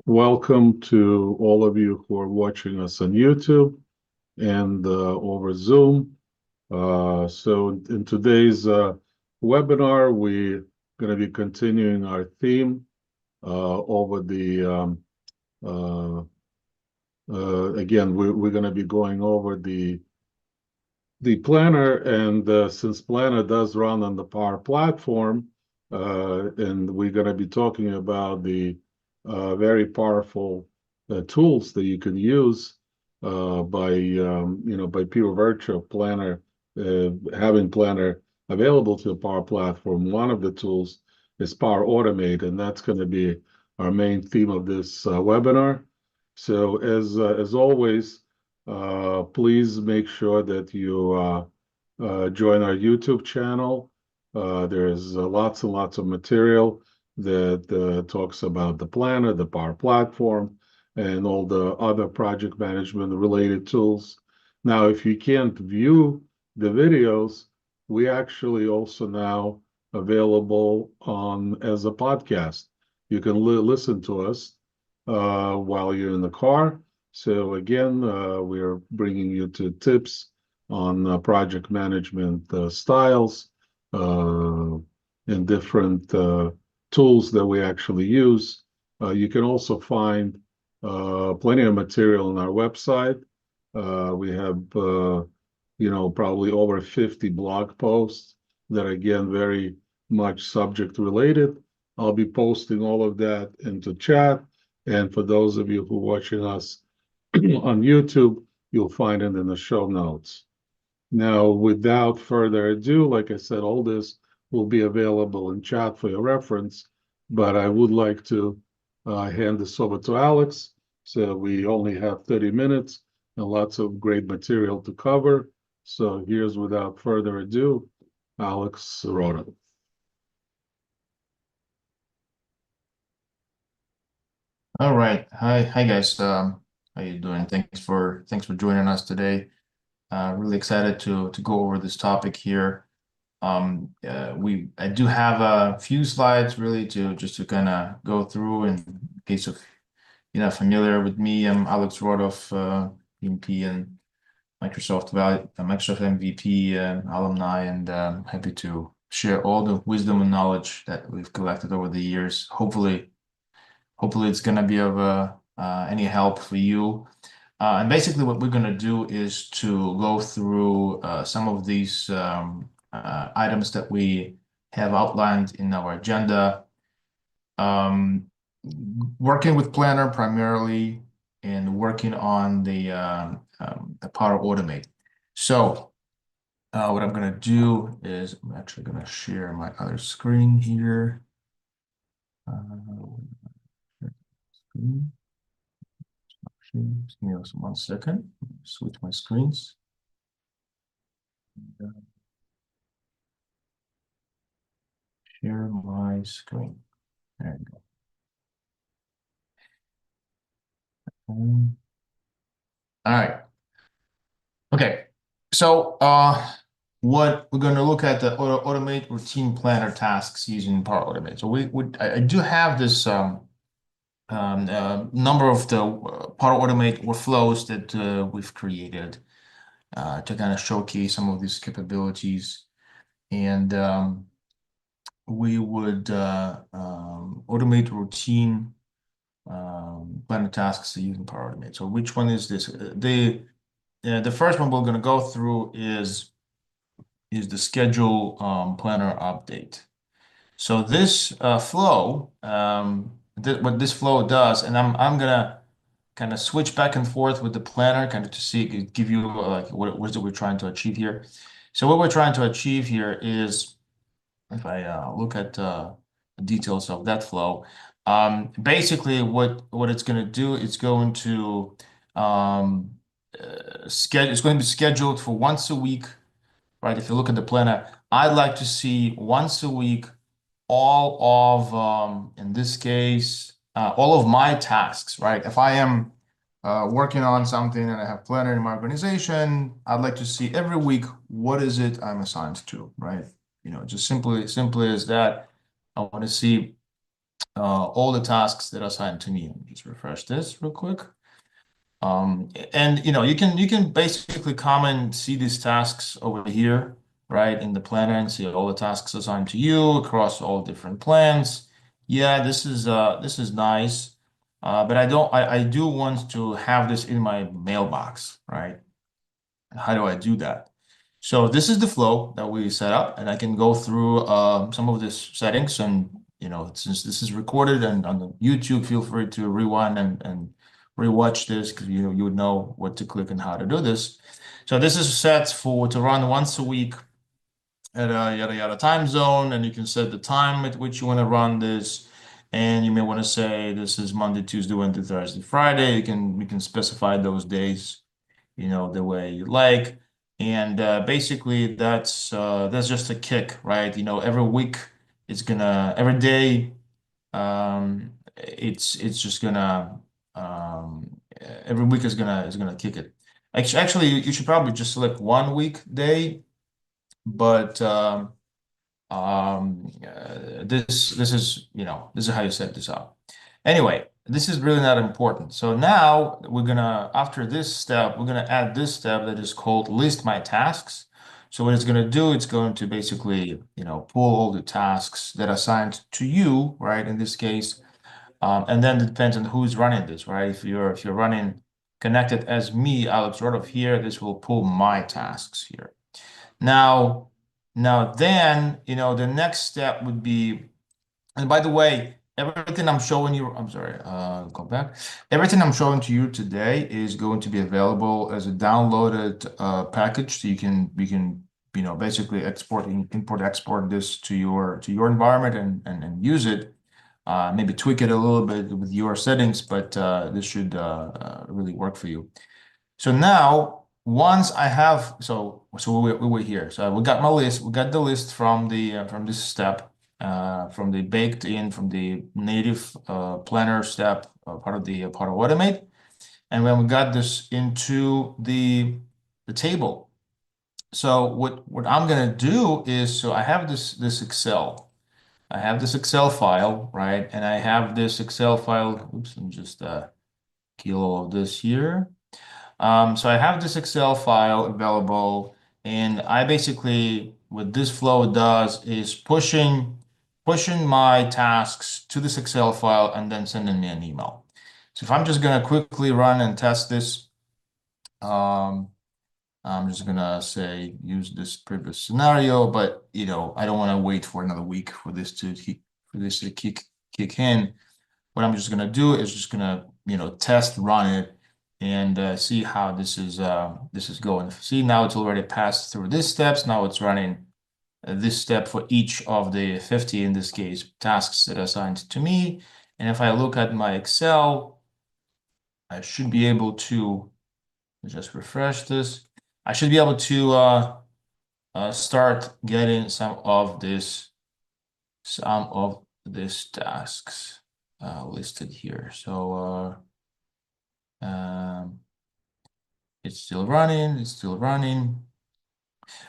Welcome to all of you who are watching us on YouTube and over Zoom. So in today's webinar, we're going to be continuing our theme over again, we're going to be going over the planner, and since planner does run on the Power Platform, and we're going to be talking about the very powerful tools that you can use by pure virtue of planner having planner available to the Power Platform. One of the tools is Power Automate, and that's going to be our main theme of this webinar. So as always, please make sure that you join our YouTube channel. There's lots and lots of material that talks about the planner, the Power Platform, and all the other project management related tools. Now, if you can't view the videos, we actually also now available on as a podcast. You can listen to us while you're in the car. So again, we're bringing you to tips on project management styles and different tools that we actually use. You can also find plenty of material on our website. We have, probably over 50 blog posts that are, again, very much subject related. I'll be posting all of that into chat. And for those of you who are watching us on YouTube, you'll find it in the show notes. Now, without further ado, like I said, all this will be available in chat for your reference, but I would like to hand this over to Alex. So we only have 30 minutes and lots of great material to cover. So here's, without further ado, Alex Rhoda. All right. Hi guys. How you doing? Thanks for joining us today. Really excited to go over this topic here. I do have a few slides really to kind of go through in case of you're not familiar with me. I'm Alex Rodov, PMP and Microsoft MVP alumni, and happy to share all the wisdom and knowledge that we've collected over the years. Hopefully it's going to be of any help for you. And basically what we're going to do is to go through some of these items that we have outlined in our agenda. Working with Planner primarily and working on the Power Automate. So what I'm going to do is I'm actually going to share my other screen here. Just give me 1 second. Switch my screens. Share my screen. There you go. All right. Okay. So what we're going to look at the automate routine planner tasks using Power Automate. So I do have this number of the Power Automate workflows that we've created to kind of showcase some of these capabilities. And we would automate routine planner tasks using Power Automate. So which one is this? The first one we're going to go through is the schedule planner update. So this flow, what this flow does, and I'm gonna kind of switch back and forth with the planner, kind of to give you like what is it we're trying to achieve here. So what we're trying to achieve here is, if I look at the details of that flow, basically what it's going to do, it's going to it's going to be scheduled for once a week, right? If you look at the planner, I'd like to see once a week all of, in this case, all of my tasks, right? If I am working on something and I have planner in my organization, I'd like to see every week what is it I'm assigned to, right? Just simply as that. I want to see all the tasks that are assigned to me. Let me just refresh this real quick. And you can basically come and see these tasks over here, right, in the planner, and see all the tasks assigned to you across all different plans. Yeah, this is nice. But I do want to have this in my mailbox, right? How do I do that? So this is the flow that we set up, and I can go through some of these settings. And since this is recorded and on the YouTube, feel free to rewind and rewatch this, because you would know what to click and how to do this. So this is set to run once a week at a yada yada time zone, and you can set the time at which you want to run this. And you may want to say this is Monday, Tuesday, Wednesday, Thursday, Friday. You can specify those days, the way you like. And basically that's just a kick, right? Every week every day, it's just gonna every week is gonna kick it. Actually, you should probably just select one weekday, but this is how you set this up. Anyway, this is really not important. So now after this step, we're gonna add this step that is called list my tasks. So what it's gonna do, it's going to basically, pull all the tasks that are assigned to you, right? In this case, and then it depends on who's running this, right? If you're running connected as me, Alex, right of here, this will pull my tasks here. Now, then, the next step would be, and by the way, everything I'm showing you, I'm sorry, go back. Everything I'm showing to you today is going to be available as a downloaded package. So you can basically import, export this to your environment and use it. Maybe tweak it a little bit with your settings, but this should really work for you. So now, once I have, we were here. So we got my list. We got the list from this step, from the baked in, from the native planner step, part of automate. And when we got this into the table. So what I'm gonna do is, so I have this Excel. I have this Excel file, right? And I have this Excel file. Oops, let me just kill all of this here. So I have this Excel file available, and I basically, what this flow does is pushing my tasks to this Excel file and then sending me an email. So if I'm just gonna quickly run and test this, I'm just gonna say use this previous scenario, but I don't want to wait for another week for this to kick in. What I'm just gonna do is just gonna test run it and see how this is going. See, now it's already passed through these steps. Now it's running this step for each of the 50, in this case, tasks that are assigned to me. And if I look at my Excel, I should be able to just refresh this. I should be able to start getting some of these tasks listed here. So it's still running. It's still running.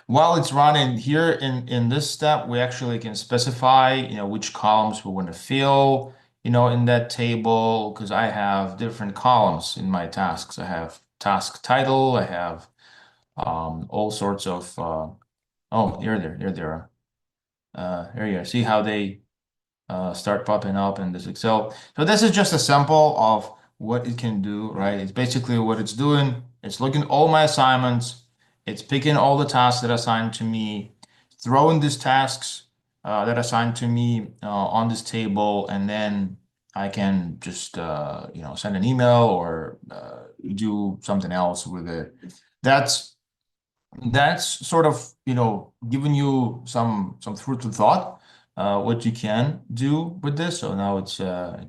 While it's running here in this step, we actually can specify which columns we want to fill in that table, because I have different columns in my tasks. I have task title. I have all sorts of oh, here they are. There you are. See how they start popping up in this Excel. So this is just a sample of what it can do, right? It's basically what it's doing. It's looking at all my assignments. It's picking all the tasks that are assigned to me, throwing these tasks that are assigned to me on this table, and then I can just send an email or do something else with it. That's sort of giving you some food for thought what you can do with this. So now it's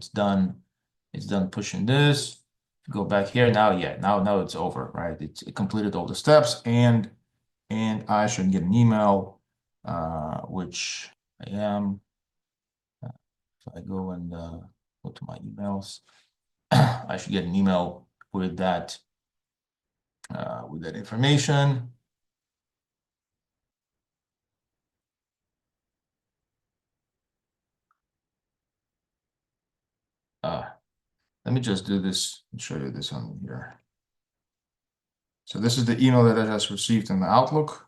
done. It's done pushing this. Go back here now. Yeah, now it's over, right? It completed all the steps, and I should get an email, which I am. If I go and go to my emails, I should get an email with that information. let me just do this and show you this on here. So this is the email that I just received in the Outlook.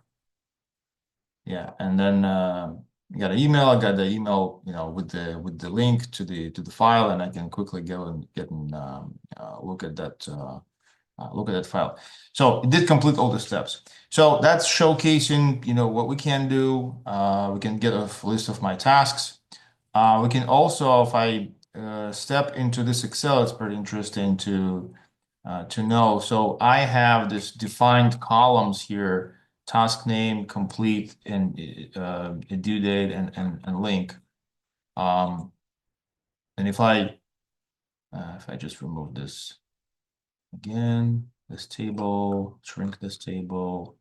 Yeah, and then I got an email. I got the email, with the link to the file, and I can quickly go and get and look at that file. So it did complete all the steps. So that's showcasing, what we can do. We can get a list of my tasks. We can also, if I step into this Excel, it's pretty interesting to know. So I have this defined columns here: task name, complete, and a due date and link. And if I just remove this again, this table, shrink this table,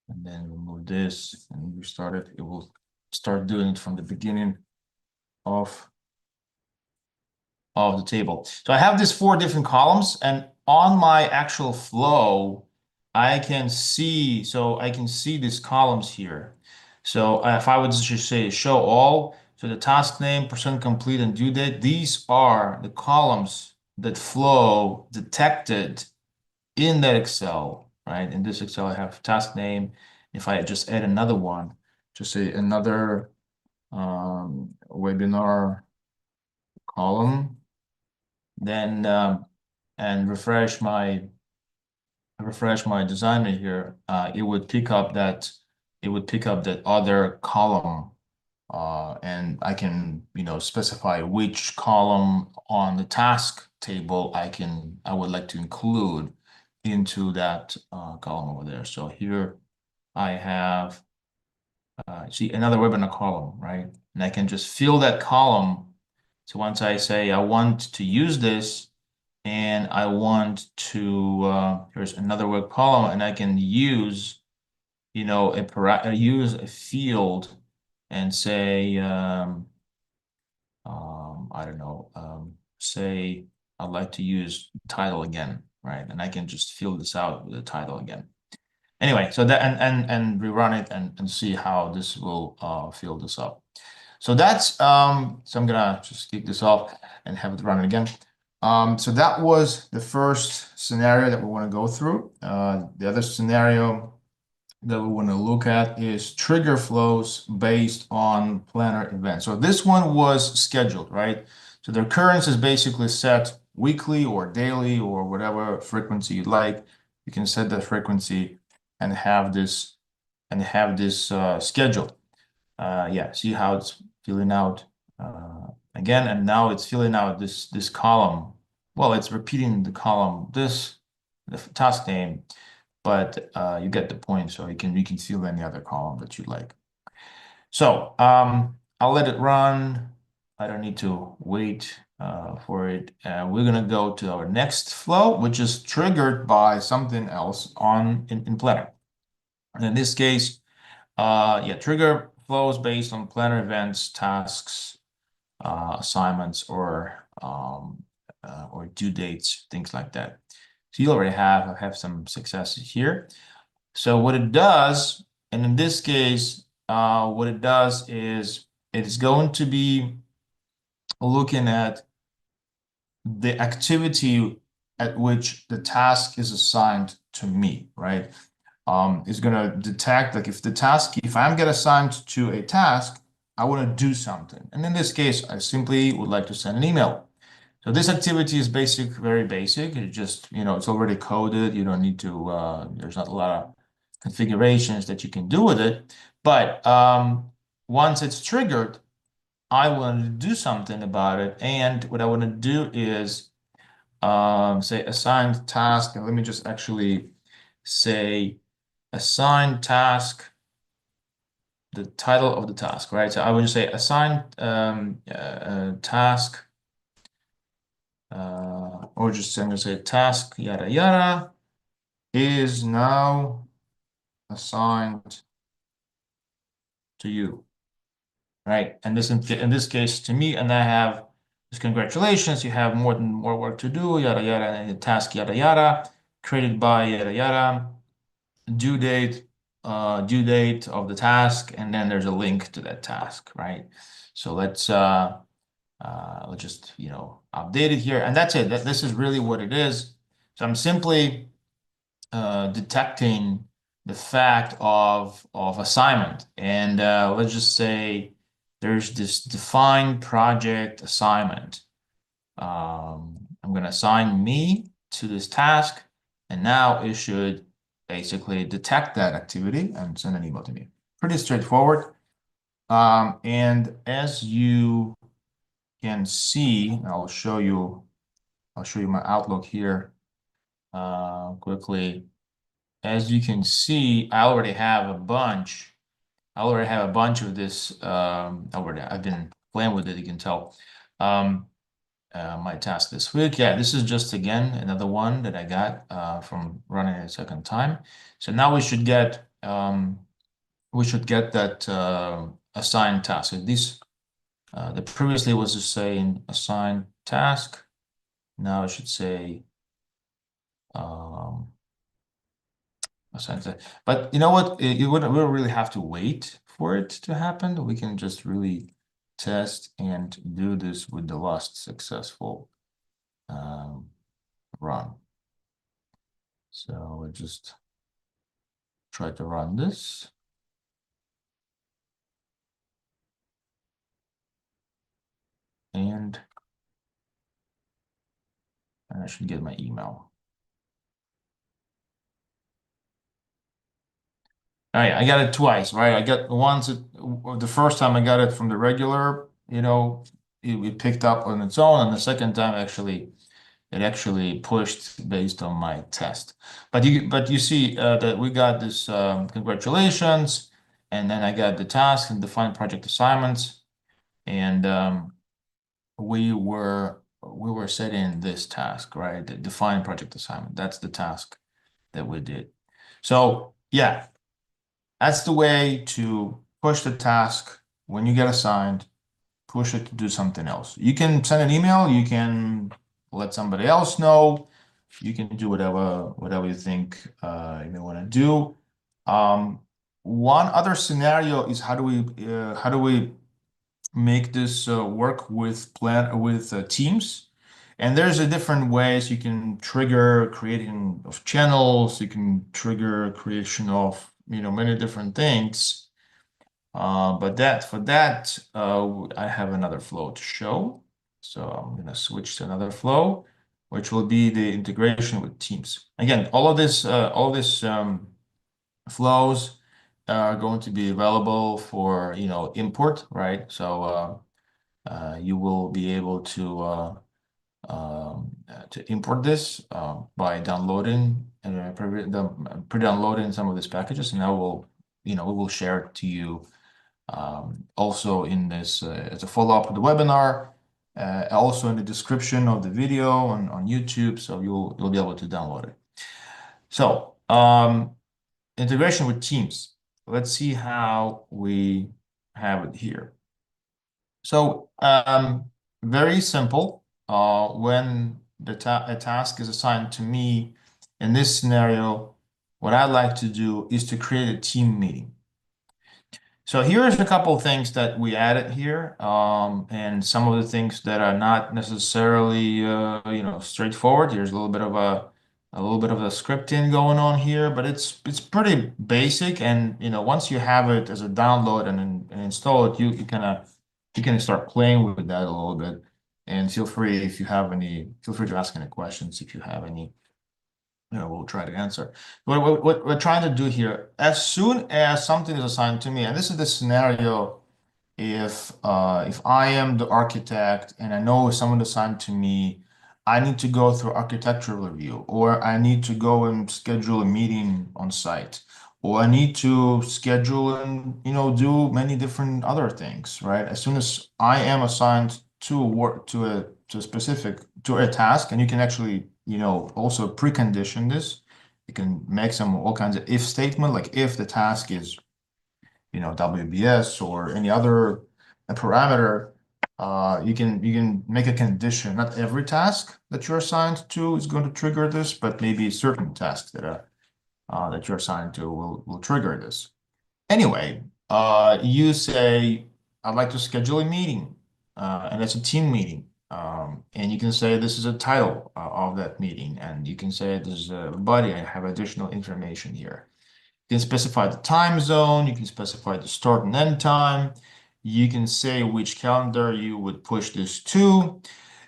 and then remove this and restart it, it will start doing it from the beginning of the table. So I have these 4 different columns, and on my actual flow, I can see these columns here. So if I would just say show all, so the task name, percent complete, and due date, these are the columns that flow detected in that Excel, right? In this Excel, I have task name. If I just add another one, just say another webinar column, then and refresh my designer here, it would pick up that other column, and I can specify which column on the task table I would like to include into that column over there. So here I have see another webinar column, right? And I can just fill that column. So once I say I want to use this, and I want to here's another web column, and I can use use a field and say I don't know, say I'd like to use title again, right? And I can just fill this out with the title again. Anyway, so that and rerun it and see how this will fill this up. So that's so I'm gonna just kick this off and have it run it again. So that was the first scenario that we want to go through. The other scenario that we want to look at is trigger flows based on planner events. So this one was scheduled, right? So the occurrence is basically set weekly or daily or whatever frequency you'd like. You can set that frequency and have this scheduled. Yeah, see how it's filling out again, and now it's filling out this column. Well, it's repeating the column, the task name, but you get the point. So you can fill any other column that you like. So I'll let it run. I don't need to wait for it. We're gonna go to our next flow, which is triggered by something else in Planner. And in this case, trigger flows based on planner events, tasks, assignments, or due dates, things like that. So you already have some successes here. So what it does, and in this case, what it does is it's going to be looking at the activity at which the task is assigned to me, right? Is going to detect, like, if I'm get assigned to a task, I want to do something. And in this case, I simply would like to send an email. So this activity is very basic. It just, it's already coded. You don't need to, there's not a lot of configurations that you can do with it. But once it's triggered, I want to do something about it. And what I want to do is say assigned task. And let me just actually say assign task, the title of the task, right? So I would just say assign task, or just I'm gonna say task yada yada is now assigned to you, right? And this in this case to me, and I have this congratulations, you have more work to do, yada yada, and task yada yada, created by yada yada, due date of the task, and then there's a link to that task, right? So let's let's just, update it here. And that's it. This is really what it is. So I'm simply detecting the fact of assignment. And let's just say there's this defined project assignment. I'm going to assign me to this task, and now it should basically detect that activity and send an email to me. Pretty straightforward. And as you can see, I'll show you my Outlook here quickly. As you can see, I already have a bunch. Of this. I've been playing with it, you can tell. My task this week. Yeah, this is just again another one that I got from running it a second time. So now we should get that assigned task. So this the previously was just saying assigned task. Now it should say assigned task. But you know what? We don't really have to wait for it to happen. We can just really test and do this with the last successful run. So we'll just try to run this. And I should get my email. All right, I got it twice, right? I got the first time I got it from the regular, it picked up on its own, and the second time it actually pushed based on my test. But you see that we got this congratulations, and then I got the task and defined project assignments, and we were setting this task, right? The defined project assignment. That's the task that we did. So yeah, that's the way to push the task when you get assigned, push it to do something else. You can send an email, you can let somebody else know, you can do whatever you think you may want to do. One other scenario is how do we make this work with Teams? And there's a different ways you can trigger creating of channels, you can trigger creation of many different things. But I have another flow to show. So I'm gonna switch to another flow, which will be the integration with Teams. Again, all of this flows are going to be available for import, right? So you will be able to import this by downloading and pre-downloading some of these packages, and we will share it to you also in this as a follow-up of the webinar, also in the description of the video on YouTube, so you'll be able to download it. So integration with Teams. Let's see how we have it here. So very simple. When a task is assigned to me, in this scenario, what I'd like to do is to create a team meeting. So here's a couple of things that we added here, and some of the things that are not necessarily straightforward. Here's a little bit of a scripting going on here, but it's pretty basic. And once you have it as a download and install it, you can start playing with that a little bit. And feel free to ask any questions if you have any. We'll try to answer. What we're trying to do here, as soon as something is assigned to me, and this is the scenario if I am the architect and I know someone assigned to me, I need to go through architectural review, or I need to go and schedule a meeting on site, or I need to schedule and do many different other things, right? As soon as I am assigned to work to a task, and you can actually also precondition this. You can make all kinds of if statement, like if the task is WBS or any other parameter, you can make a condition. Not every task that you're assigned to is going to trigger this, but maybe certain tasks that you're assigned to will trigger this. Anyway, you say, I'd like to schedule a meeting. and it's a team meeting. And you can say this is a title of that meeting, and you can say this is a body. I have additional information here. You can specify the time zone. You can specify the start and end time. You can say which calendar you would push this to.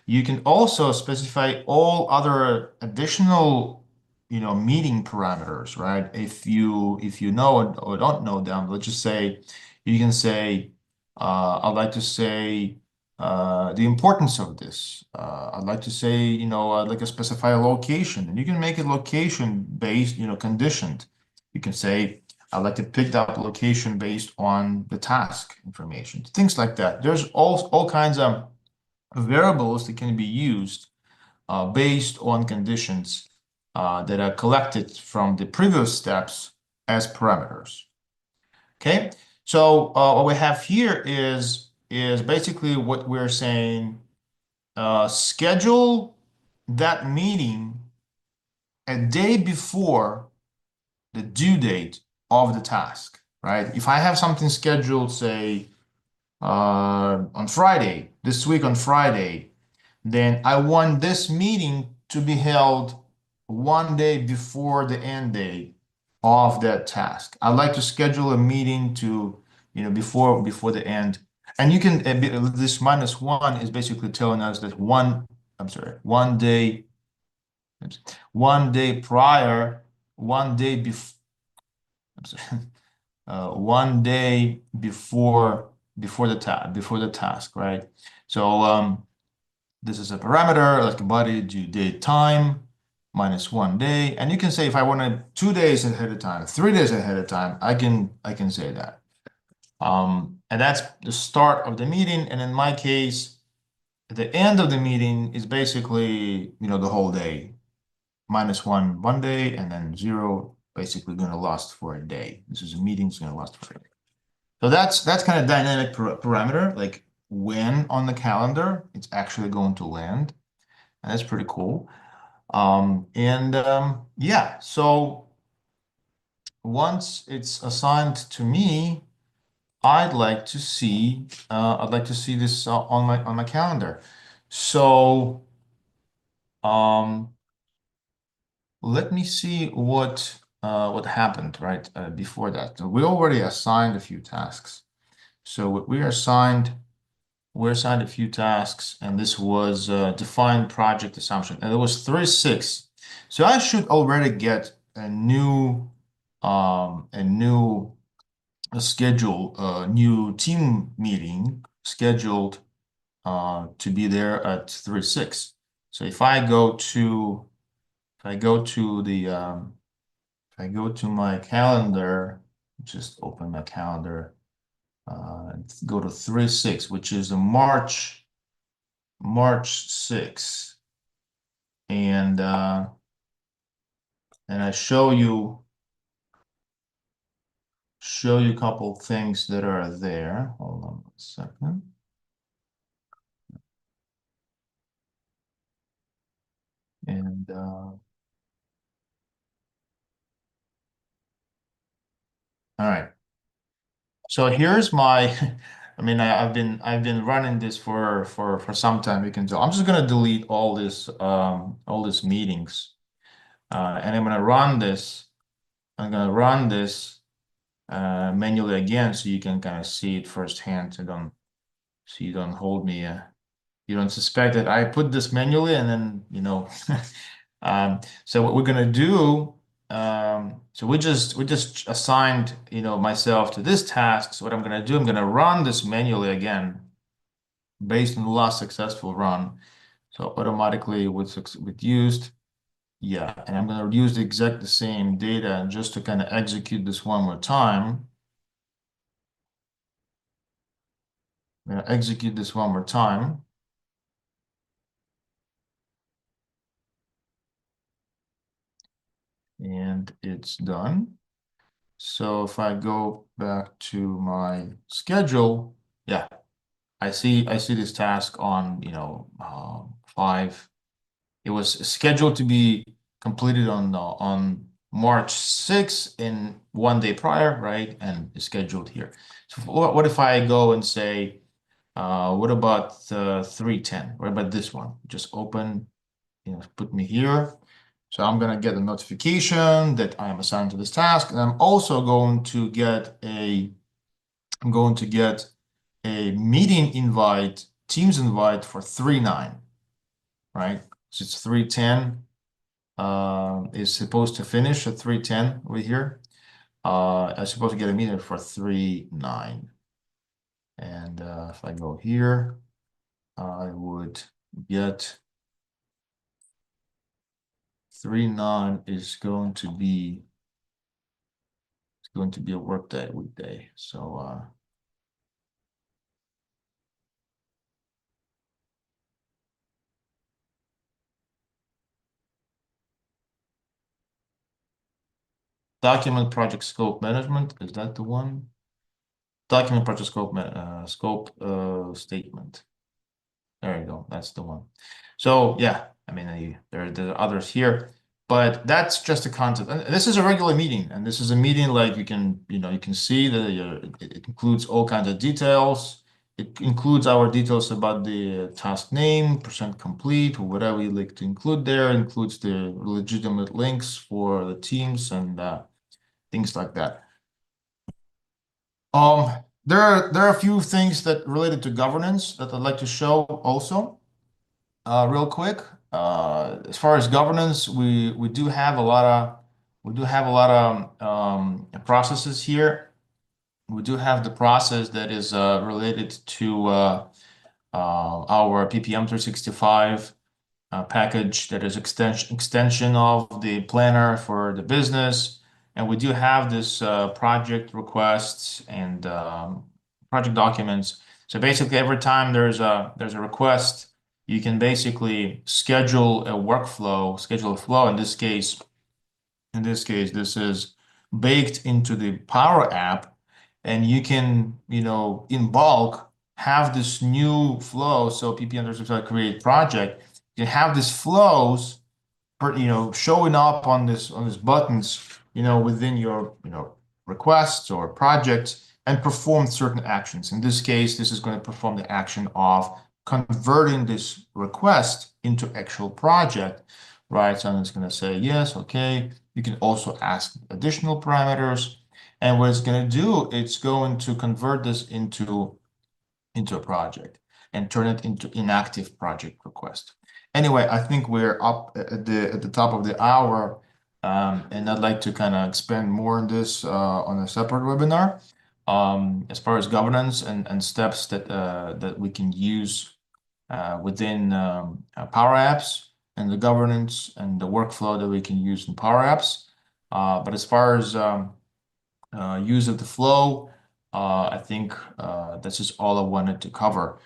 You can also specify all other additional, meeting parameters, right? If you know or don't know them, let's just say you can say, I'd like to say the importance of this. I'd like to say, I'd like to specify a location, and you can make it location based, conditioned. You can say, I'd like to pick that location based on the task information, things like that. There's all kinds of variables that can be used based on conditions that are collected from the previous steps as parameters. Okay, so what we have here is basically what we're saying, schedule that meeting a day before the due date of the task, right? If I have something scheduled, say, on Friday, this week on Friday, then I want this meeting to be held one day before the end date of that task. I'd like to schedule a meeting to, before the end. And you can, this -1 is basically telling us that one day prior, one day before, one day before the task, right? So this is a parameter like a body due date time -1 day, and you can say if I want it 2 days ahead of time, 3 days ahead of time, I can say that. And that's the start of the meeting, and in my case, the end of the meeting is basically the whole day. -1 one day, and then 0 basically going to last for a day. This is a meeting, it's going to last for a day. So that's kind of dynamic parameter, like when on the calendar it's actually going to land. And that's pretty cool. Yeah, so once it's assigned to me, I'd like to see this on my calendar. So let me see what happened right before that. We already assigned a few tasks. So we're assigned a few tasks, and this was defined project assumption, and it was 3-6. So I should already get a new schedule, new team meeting scheduled to be there at 3-6. So if I go to my calendar, just open my calendar, go to 3-6, which is the March 6th, and I show you a couple things that are there. Hold on a second. And all right. So here's my I mean, I've been running this for some time. You can tell. I'm just gonna delete all these meetings, and I'm gonna run this. I'm gonna run this manually again, so you can kind of see it firsthand. So you don't hold me. You don't suspect that I put this manually, and then So what we're gonna do. So we just assigned, myself to this task. So what I'm gonna do, I'm gonna run this manually again, based on the last successful run. So automatically with used, yeah, and I'm gonna use the same data just to kind of execute this one more time. I'm gonna execute this one more time. And it's done. So if I go back to my schedule, yeah, I see this task on 5. It was scheduled to be completed on March 6th, in 1 day prior, right? And it's scheduled here. So what if I go and say What about 310? What about this one? Just open, put me here. So I'm gonna get a notification that I am assigned to this task, and I'm also going to get a meeting invite, Teams invite for 3/9, right? So it's 3:10. Is supposed to finish at 3:10 over here. I'm supposed to get a meeting for 3/9. And if I go here, I would get 3/9 is going to be a workday weekday. So document project scope management, is that the one? Document project scope statement. There you go. That's the one. So yeah, I mean, there are others here, but that's just the concept. And this is a regular meeting, and this is a meeting like you can see that it includes all kinds of details. It includes our details about the task name, percent complete, or whatever you like to include there. It includes the legitimate links for the teams and things like that. There are a few things that related to governance that I'd like to show also. Real quick, as far as governance, we do have a lot of processes here. We do have the process that is related to our PPM 365 package that is extension of the planner for the business, and we do have this project requests and project documents. So basically, every time there's a request, you can basically schedule a flow. In this case, this is baked into the Power App, and you can, in bulk, have this new flow. So PPM 365 create project, you have these flows, showing up on these buttons, within your, requests or projects, and perform certain actions. In this case, this is going to perform the action of converting this request into actual project, right? So it's going to say, yes, okay. You can also ask additional parameters. And what it's going to do, it's going to convert this into a project and turn it into inactive project request. Anyway, I think we're up at the top of the hour, and I'd like to kind of expand more on this on a separate webinar. As far as governance and steps that we can use within Power Apps, and the governance and the workflow that we can use in Power Apps. But as far as use of the flow, I think this is all I wanted to cover.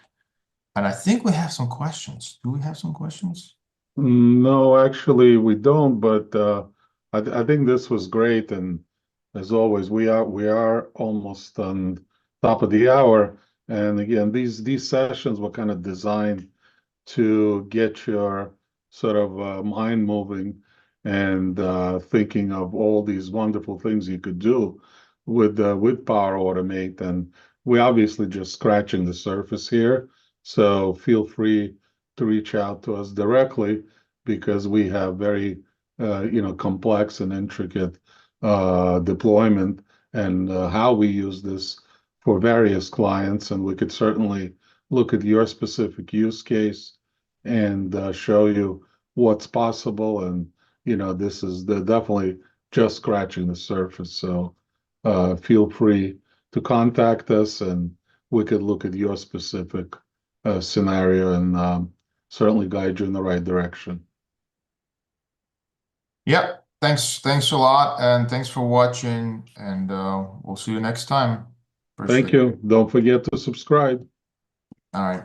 And I think we have some questions. Do we have some questions? No, actually, we don't. But I think this was great, and as always, we are almost on top of the hour. And again, these sessions were kind of designed to get your sort of mind moving and thinking of all these wonderful things you could do with Power Automate. And we're obviously just scratching the surface here. So feel free to reach out to us directly, because we have very complex and intricate deployment and how we use this for various clients, and we could certainly look at your specific use case and show you what's possible. And this is definitely just scratching the surface. So feel free to contact us, and we could look at your specific scenario and certainly guide you in the right direction. Yep. Thanks a lot, and thanks for watching, and we'll see you next time. Thank you. Don't forget to subscribe. All right.